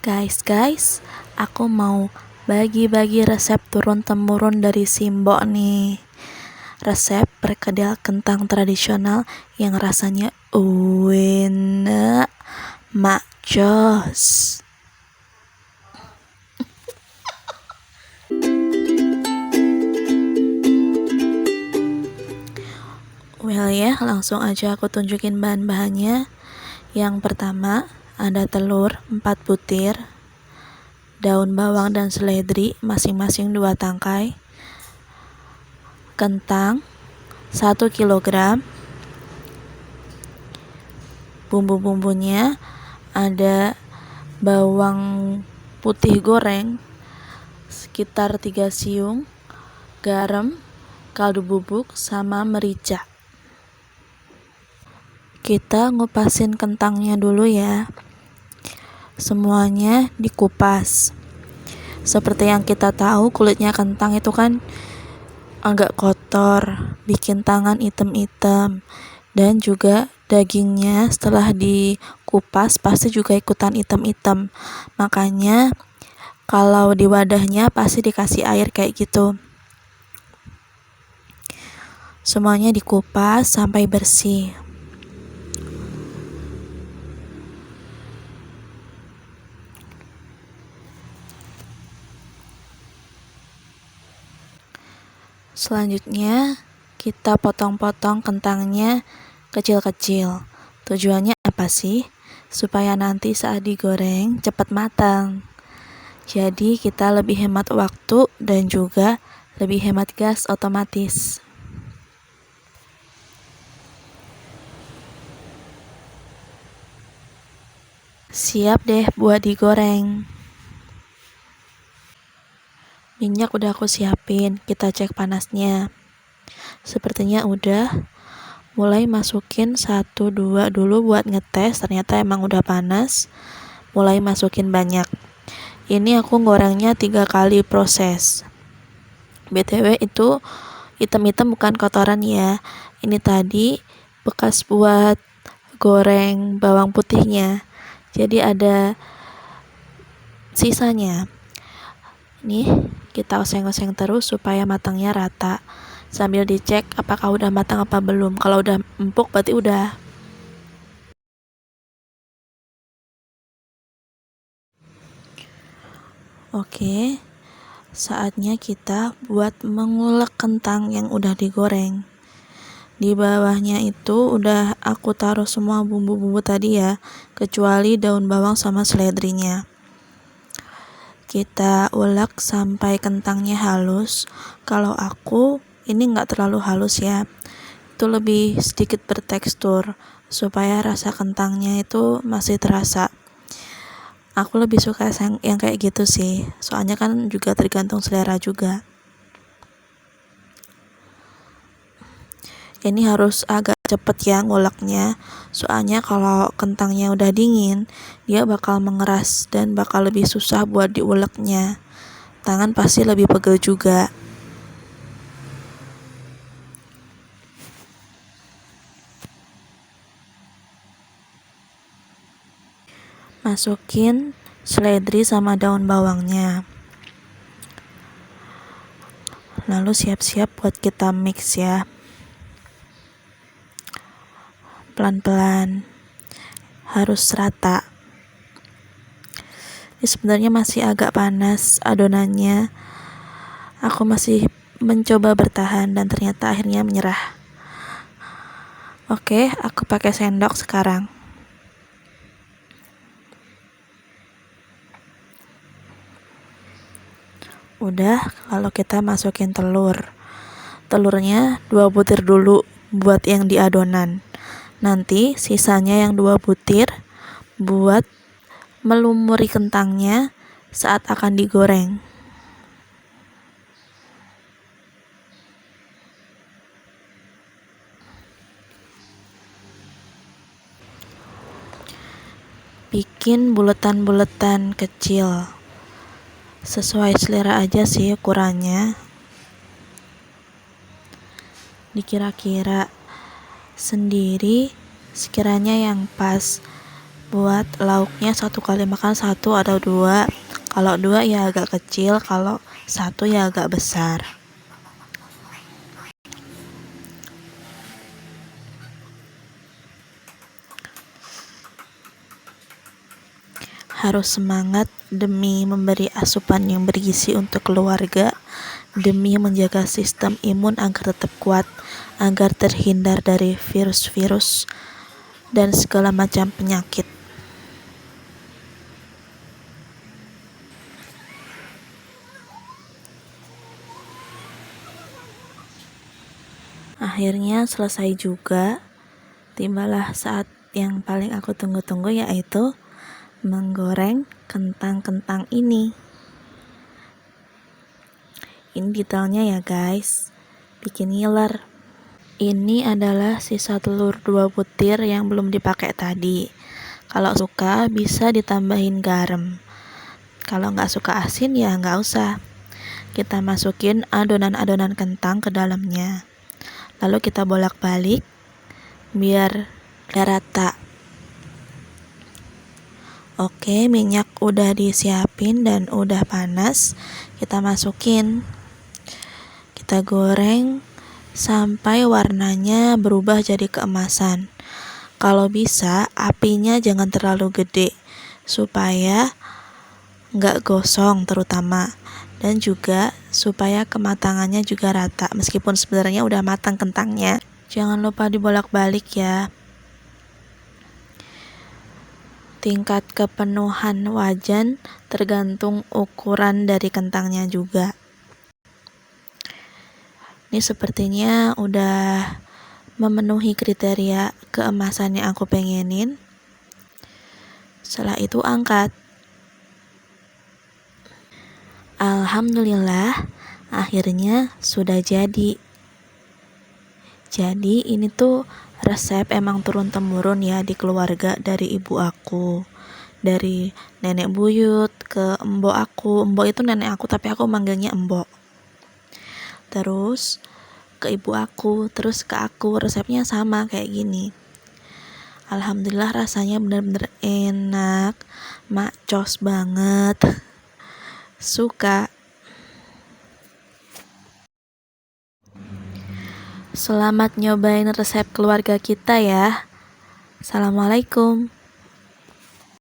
Guys, aku mau bagi-bagi resep turun-temurun dari Simbo nih. Resep perkedel kentang tradisional yang rasanya enak makcos. Well ya, langsung aja aku tunjukin bahan-bahannya. Yang pertama, ada telur 4 butir, daun bawang dan seledri masing-masing 2 tangkai, kentang 1 kilogram. Bumbu-bumbunya ada bawang putih goreng sekitar 3 siung, garam, kaldu bubuk, sama merica. Kita ngupasin kentangnya dulu ya. Semuanya dikupas. Seperti yang kita tahu, kulitnya kentang itu kan agak kotor, bikin tangan item-item, dan juga dagingnya setelah dikupas pasti juga ikutan item-item. Makanya kalau di wadahnya pasti dikasih air kayak gitu. Semuanya dikupas sampai bersih. Selanjutnya kita potong-potong kentangnya kecil-kecil. Tujuannya apa sih? Supaya nanti saat digoreng cepat matang. Jadi kita lebih hemat waktu dan juga lebih hemat gas otomatis. Siap deh buat digoreng. Minyak udah aku siapin, kita cek panasnya. Sepertinya udah. Mulai masukin 1-2 dulu buat ngetes, ternyata emang udah panas. Mulai masukin banyak. Ini aku gorengnya 3 kali proses. BTW itu hitam-hitam bukan kotoran ya. Ini tadi bekas buat goreng bawang putihnya. Jadi ada sisanya. Nih, kita oseng-oseng terus supaya matangnya rata. Sambil dicek apakah udah matang apa belum. Kalau udah empuk berarti udah. Oke, saatnya kita buat mengulek kentang yang udah digoreng. Di bawahnya itu udah aku taruh semua bumbu-bumbu tadi ya, kecuali daun bawang sama seledrinya. Kita ulek sampai kentangnya halus. Kalau aku ini nggak terlalu halus ya, itu lebih sedikit bertekstur supaya rasa kentangnya itu masih terasa. Aku lebih suka yang kayak gitu sih, soalnya kan juga tergantung selera juga. Ini harus agak cepet ya nguleknya, soalnya kalau kentangnya udah dingin dia bakal mengeras dan bakal lebih susah buat diuleknya. Tangan pasti lebih pegel juga. Masukin seledri sama daun bawangnya, lalu siap-siap buat kita mix ya, pelan-pelan, harus rata. Ini sebenarnya masih agak panas adonannya. Aku masih mencoba bertahan dan ternyata akhirnya menyerah. Oke, aku pakai sendok sekarang. Udah, lalu kita masukin telur. Telurnya 2 butir dulu buat yang di adonan. Nanti sisanya yang 2 butir buat melumuri kentangnya saat akan digoreng. Bikin buletan-buletan kecil. Sesuai selera aja sih ukurannya. Dikira-kira sendiri sekiranya yang pas. Buat lauknya 1 kali makan 1 atau 2. Kalau 2 ya agak kecil, kalau 1 ya agak besar. Harus semangat demi memberi asupan yang bergizi untuk keluarga, demi menjaga sistem imun agar tetap kuat, agar terhindar dari virus-virus dan segala macam penyakit. Akhirnya selesai juga. Tibalah saat yang paling aku tunggu-tunggu, yaitu menggoreng kentang-kentang ini. Ini detailnya ya guys, bikin ngiler. Ini adalah sisa telur 2 butir yang belum dipakai tadi. Kalau suka bisa ditambahin garam. Kalau nggak suka asin ya nggak usah. Kita masukin adonan-adonan kentang ke dalamnya. Lalu kita bolak-balik biar rata. Oke, minyak udah disiapin dan udah panas. Kita masukin. Kita goreng sampai warnanya berubah jadi keemasan. Kalau bisa apinya jangan terlalu gede supaya nggak gosong terutama, dan juga supaya kematangannya juga rata meskipun sebenarnya udah matang kentangnya. Jangan lupa dibolak-balik ya. Tingkat kepenuhan wajan tergantung ukuran dari kentangnya juga. Ini sepertinya udah memenuhi kriteria keemasan yang aku pengenin. Setelah itu angkat. Alhamdulillah, akhirnya sudah jadi. Jadi ini tuh resep emang turun-temurun ya di keluarga, dari ibu aku, dari nenek buyut ke embok aku. Embok itu nenek aku tapi aku manggilnya embok. Terus ke ibu aku, terus ke aku, resepnya sama kayak gini. Alhamdulillah rasanya bener-bener enak, makcos banget. Suka. Selamat nyobain resep keluarga kita ya. Assalamualaikum.